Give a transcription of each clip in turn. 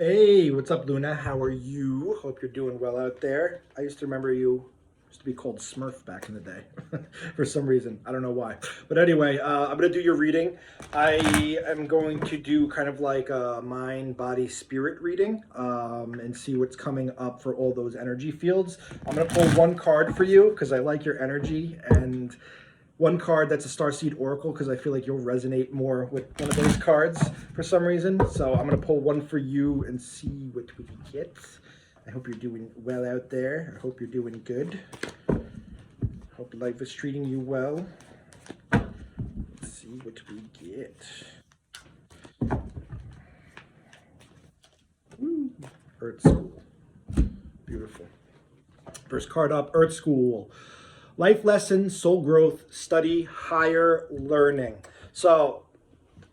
Hey, what's up, Luna? How are you? Hope you're doing well out there. I used to remember you used to be called Smurf back in the day for some reason. I don't know why. But anyway, I'm going to do your reading. I am going to do kind of like a mind, body, spirit reading and see what's coming up for all those energy fields. I'm going to pull one card for you because I like your energy, and one card that's a Starseed Oracle because I feel like you'll resonate more with one of those cards for some reason. So I'm going to pull one for you and see what we get. I hope you're doing well out there. I hope you're doing good. Hope life is treating you well. Let's see what we get. Woo. Earth School. Beautiful. First card up, Earth School. Life lessons, soul growth, study, higher learning. So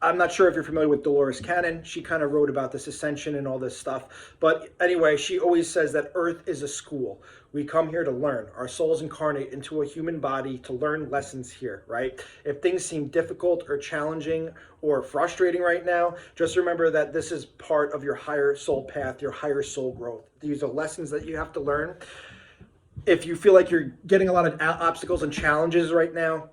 I'm not sure if you're familiar with Dolores Cannon. She kind of wrote about this ascension and all this stuff. But anyway, she always says that Earth is a school. We come here to learn. Our souls incarnate into a human body to learn lessons here, right? If things seem difficult or challenging or frustrating right now, just remember that this is part of your higher soul path, your higher soul growth. These are lessons that you have to learn. If you feel like you're getting a lot of obstacles and challenges right now,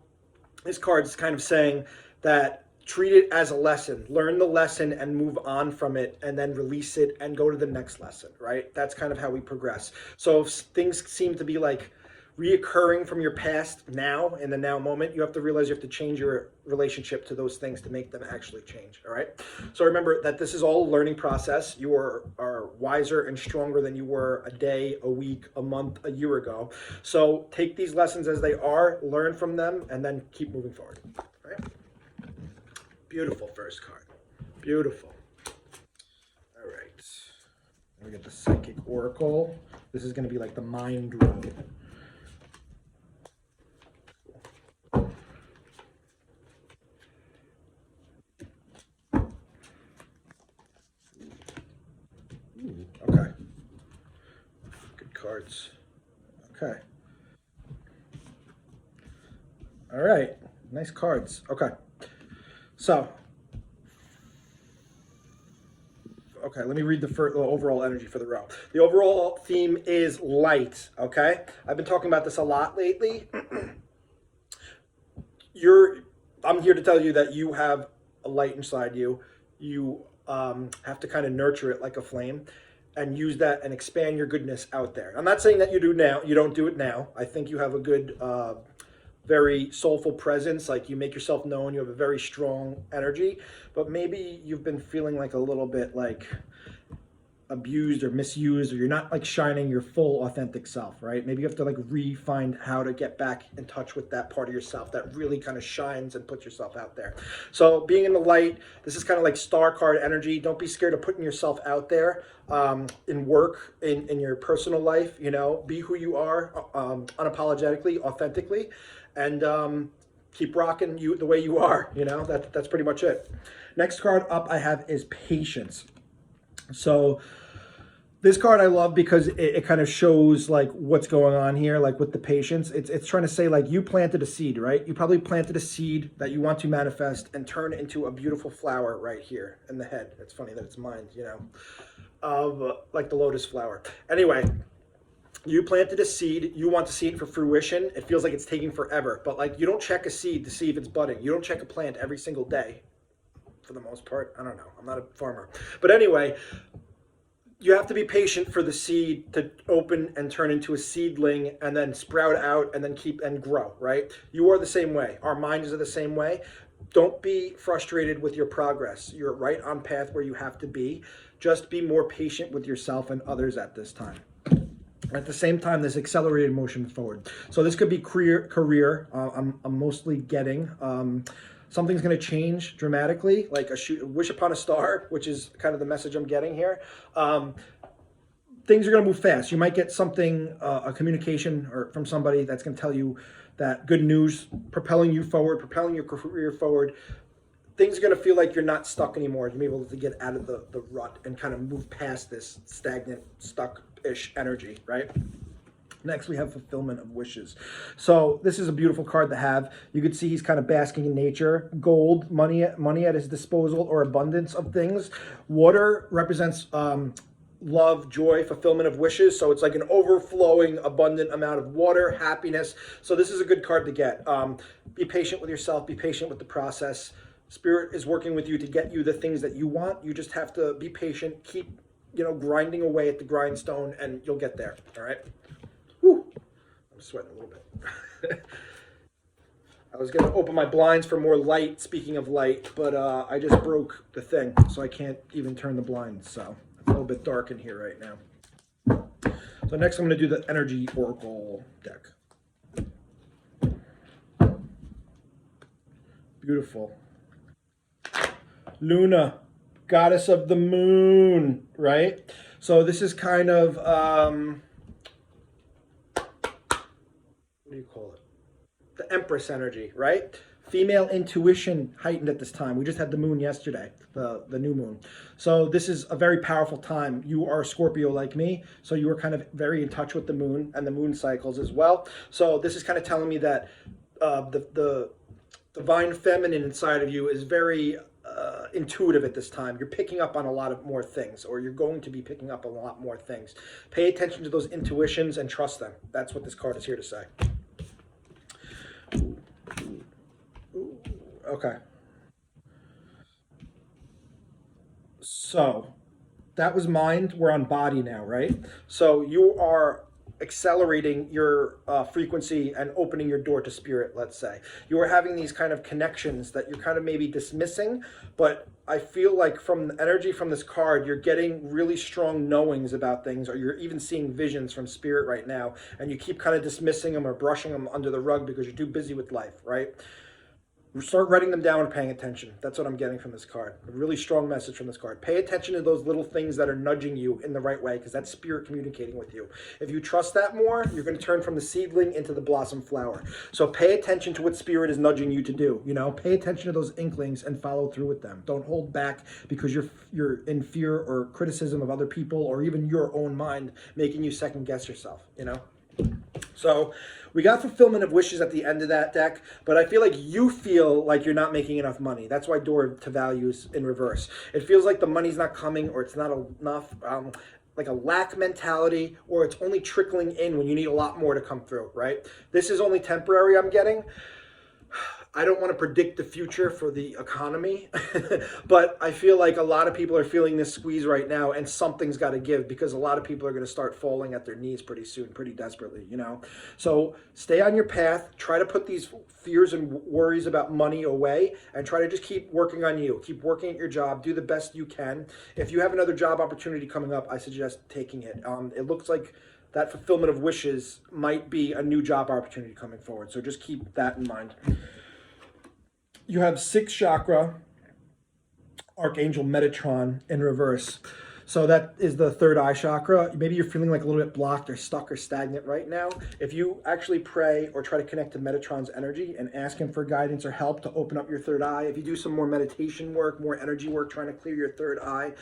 this card is kind of saying that treat it as a lesson. Learn the lesson and move on from it, and then release it and go to the next lesson, right? That's kind of how we progress. So if things seem to be like reoccurring from your past now, in the now moment, you have to realize you have to change your relationship to those things to make them actually change, all right? So remember that this is all a learning process. You are wiser and stronger than you were a day, a week, a month, a year ago. So take these lessons as they are, learn from them, and then keep moving forward, all right? Beautiful first card. Beautiful. All right. We get the Psychic Oracle. This is going to be like the mind read. Okay. Good cards. Okay. All right. Nice cards. Okay. So, okay, let me read the overall energy for the row. The overall theme is light, okay? I've been talking about this a lot lately. I'm here to tell you that you have a light inside you. You have to kind of nurture it like a flame and use that and expand your goodness out there. I'm not saying that you do now. You don't do it now. I think you have a good very soulful presence, like you make yourself known, you have a very strong energy, but maybe you've been feeling like a little bit like abused or misused, or you're not like shining your full authentic self, right? Maybe you have to like re-find how to get back in touch with that part of yourself that really kind of shines and puts yourself out there. So being in the light, this is kind of like star card energy. Don't be scared of putting yourself out there in work, in your personal life, you know, be who you are, unapologetically, authentically, and keep rocking you the way you are, you know. That's pretty much it. Next card up I have is patience. So this card I love because it kind of shows like what's going on here, like with the patience. It's trying to say like you planted a seed, right? You probably planted a seed that you want to manifest and turn into a beautiful flower right here in the head. It's funny that it's mine, you know, of like the lotus flower. Anyway, you planted a seed, you want to see it for fruition. It feels like it's taking forever, but like you don't check a seed to see if it's budding. You don't check a plant every single day. For the most part, I don't know. I'm not a farmer. But anyway, you have to be patient for the seed to open and turn into a seedling and then sprout out and then keep and grow, right? You are the same way. Our minds are the same way. Don't be frustrated with your progress. You're right on path where you have to be. Just be more patient with yourself and others at this time. At the same time, this accelerated motion forward. So this could be career. I'm mostly getting. Something's going to change dramatically, like a wish upon a star, which is kind of the message I'm getting here. Things are going to move fast. You might get something, a communication or from somebody that's going to tell you that good news, propelling you forward, propelling your career forward. Things are going to feel like you're not stuck anymore. You're able to get out of the rut and kind of move past this stagnant, stuck-ish energy, right? Next, we have fulfillment of wishes. So this is a beautiful card to have. You can see he's kind of basking in nature. Gold, money at his disposal, or abundance of things. Water represents love, joy, fulfillment of wishes. So it's like an overflowing, abundant amount of water, happiness. So this is a good card to get. Be patient with yourself. Be patient with the process. Spirit is working with you to get you the things that you want. You just have to be patient. Keep, grinding away at the grindstone, and you'll get there. All right. Whew. I'm sweating a little bit. I was going to open my blinds for more light, speaking of light, but I just broke the thing, so I can't even turn the blinds. So it's a little bit dark in here right now. So next I'm going to do the Energy Oracle deck. Beautiful. Luna, goddess of the moon, right? So this is kind of... what do you call it? The Empress energy, right? Female intuition heightened at this time. We just had the moon yesterday, the new moon. So this is a very powerful time. You are a Scorpio like me, so you are kind of very in touch with the moon and the moon cycles as well. So this is kind of telling me that the divine feminine inside of you is very intuitive at this time. You're picking up on a lot of more things, or you're going to be picking up on a lot more things. Pay attention to those intuitions and trust them. That's what this card is here to say. Okay. So that was mind. We're on body now, right? So you are accelerating your frequency and opening your door to spirit, let's say. You are having these kind of connections that you're kind of maybe dismissing, but I feel like from the energy from this card, you're getting really strong knowings about things, or you're even seeing visions from spirit right now, and you keep kind of dismissing them or brushing them under the rug because you're too busy with life, right? Start writing them down and paying attention. That's what I'm getting from this card. A really strong message from this card. Pay attention to those little things that are nudging you in the right way, because that's spirit communicating with you. If you trust that more, you're going to turn from the seedling into the blossom flower. So pay attention to what spirit is nudging you to do. Pay attention to those inklings and follow through with them. Don't hold back because you're in fear or criticism of other people, or even your own mind making you second guess yourself. So we got fulfillment of wishes at the end of that deck, but I feel like you feel like you're not making enough money. That's why door to value is in reverse. It feels like the money's not coming, or it's not enough, like a lack mentality, or it's only trickling in when you need a lot more to come through, right? This is only temporary, I'm getting. I don't want to predict the future for the economy, but I feel like a lot of people are feeling this squeeze right now, and something's got to give, because a lot of people are going to start falling at their knees pretty soon, pretty desperately, So stay on your path. Try to put these fears and worries about money away, and try to just keep working on you. Keep working at your job. Do the best you can. If you have another job opportunity coming up, I suggest taking it. It looks like that fulfillment of wishes might be a new job opportunity coming forward. So just keep that in mind. You have 6th chakra, Archangel Metatron in reverse. So that is the third eye chakra. Maybe you're feeling like a little bit blocked or stuck or stagnant right now. If you actually pray or try to connect to Metatron's energy and ask him for guidance or help to open up your third eye, if you do some more meditation work, more energy work, trying to clear your third eye,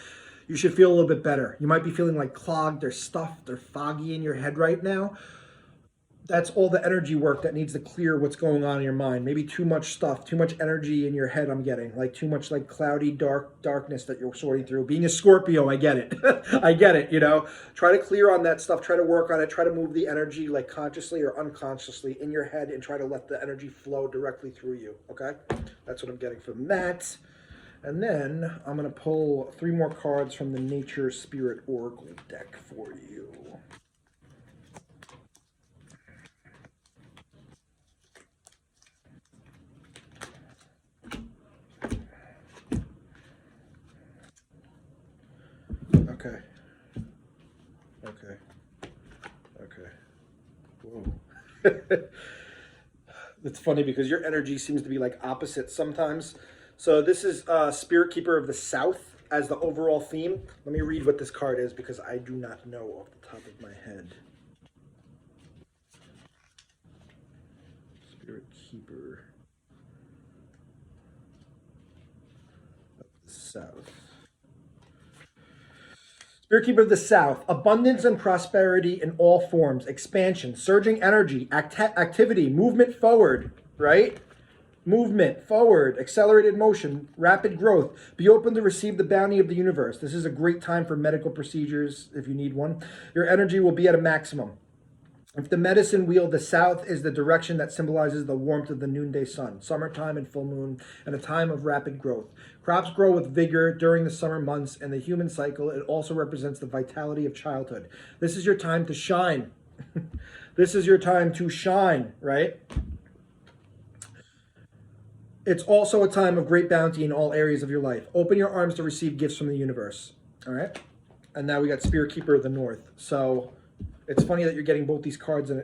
you should feel a little bit better. You might be feeling like clogged or stuffed or foggy in your head right now. That's all the energy work that needs to clear what's going on in your mind. Maybe too much stuff, too much energy in your head, I'm getting. Like too much like cloudy, darkness that you're sorting through. Being a Scorpio, I get it. I get it, Try to clear on that stuff. Try to work on it. Try to move the energy like consciously or unconsciously in your head, and try to let the energy flow directly through you, okay? That's what I'm getting from that. And then I'm going to pull 3 more cards from the Nature Spirit Oracle deck for you. Okay. Whoa. It's funny because your energy seems to be like opposite sometimes. So this is Spirit Keeper of the South as the overall theme. Let me read what this card is, because I do not know off the top of my head. Spirit Keeper of the South. Spirit Keeper of the South, abundance and prosperity in all forms, expansion, surging energy, activity, movement forward, right? Movement forward, accelerated motion, rapid growth. Be open to receive the bounty of the universe. This is a great time for medical procedures if you need one. Your energy will be at a maximum. If the medicine wheel, the south is the direction that symbolizes the warmth of the noonday sun, summertime and full moon, and a time of rapid growth. Crops grow with vigor during the summer months and the human cycle. It also represents the vitality of childhood. This is your time to shine. This is your time to shine, right? It's also a time of great bounty in all areas of your life. Open your arms to receive gifts from the universe. All right? And now we got Spirit Keeper of the North. So it's funny that you're getting both these cards and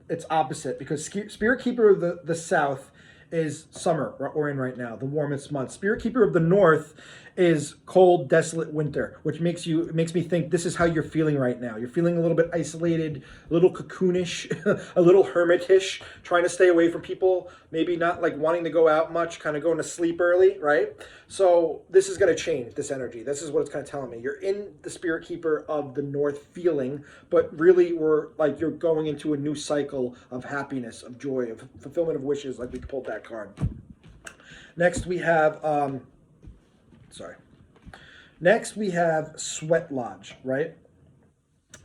it's opposite because Spirit Keeper of the South is summer we're in right now, the warmest month. Spirit Keeper of the North is cold, desolate winter, which makes me think this is how you're feeling right now. You're feeling a little bit isolated, a little cocoonish, a little hermitish, trying to stay away from people, maybe not like wanting to go out much, kind of going to sleep early, right? So this is going to change, this energy. This is what it's kind of telling me. You're in the Spirit Keeper of the North feeling, but really you're going into a new cycle of happiness, of joy, of fulfillment of wishes, like we pulled that card. Next we have Next, we have Sweat Lodge, right?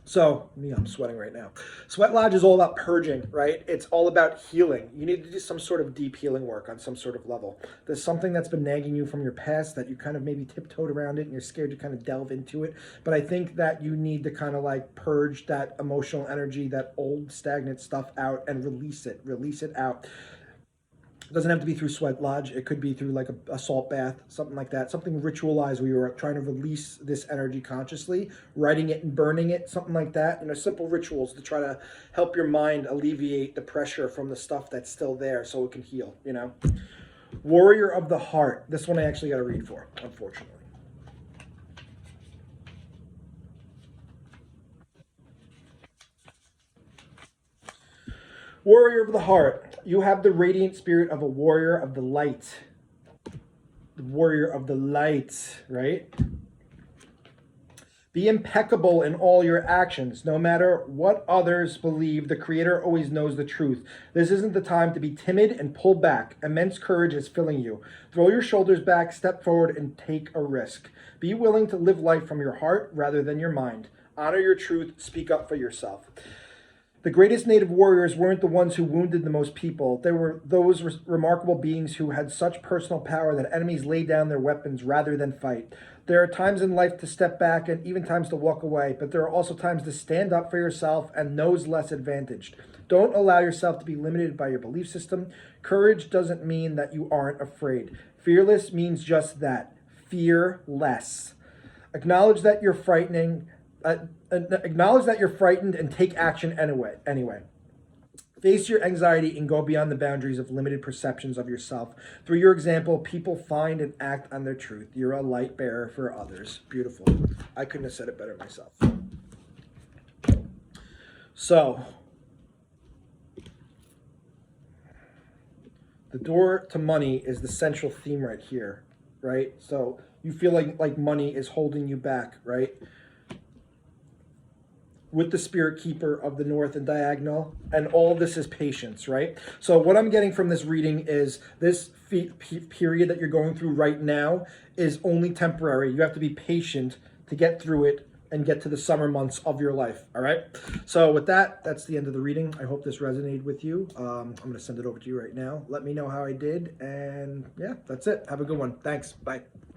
So, I'm sweating right now. Sweat Lodge is all about purging, right? It's all about healing. You need to do some sort of deep healing work on some sort of level. There's something that's been nagging you from your past that you kind of maybe tiptoed around it and you're scared to kind of delve into it. But I think that you need to kind of like purge that emotional energy, that old stagnant stuff out and release it out. It doesn't have to be through Sweat Lodge. It could be through like a salt bath, something like that. Something ritualized where you're trying to release this energy consciously, writing it and burning it, something like that. Simple rituals to try to help your mind alleviate the pressure from the stuff that's still there so it can heal, Warrior of the Heart. This one I actually got to read for, unfortunately. Warrior of the Heart. You have the radiant spirit of a warrior of the light. The warrior of the light, right? Be impeccable in all your actions. No matter what others believe, the Creator always knows the truth. This isn't the time to be timid and pull back. Immense courage is filling you. Throw your shoulders back, step forward, and take a risk. Be willing to live life from your heart rather than your mind. Honor your truth. Speak up for yourself. The greatest native warriors weren't the ones who wounded the most people. They were those remarkable beings who had such personal power that enemies laid down their weapons rather than fight. There are times in life to step back and even times to walk away, but there are also times to stand up for yourself and those less advantaged. Don't allow yourself to be limited by your belief system. Courage doesn't mean that you aren't afraid. Fearless means just that. Fear less. Acknowledge that you're frightened and take action anyway. Face your anxiety and go beyond the boundaries of limited perceptions of yourself. Through your example, people find and act on their truth. You're a light bearer for others. Beautiful. I couldn't have said it better myself. So, the door to money is the central theme right here, right? So you feel like money is holding you back, right? With the Spirit Keeper of the North and Diagonal, and all this is patience, right? So what I'm getting from this reading is this period that you're going through right now is only temporary. You have to be patient to get through it and get to the summer months of your life, all right? So with that, that's the end of the reading. I hope this resonated with you. I'm going to send it over to you right now. Let me know how I did, and yeah, that's it. Have a good one. Thanks. Bye.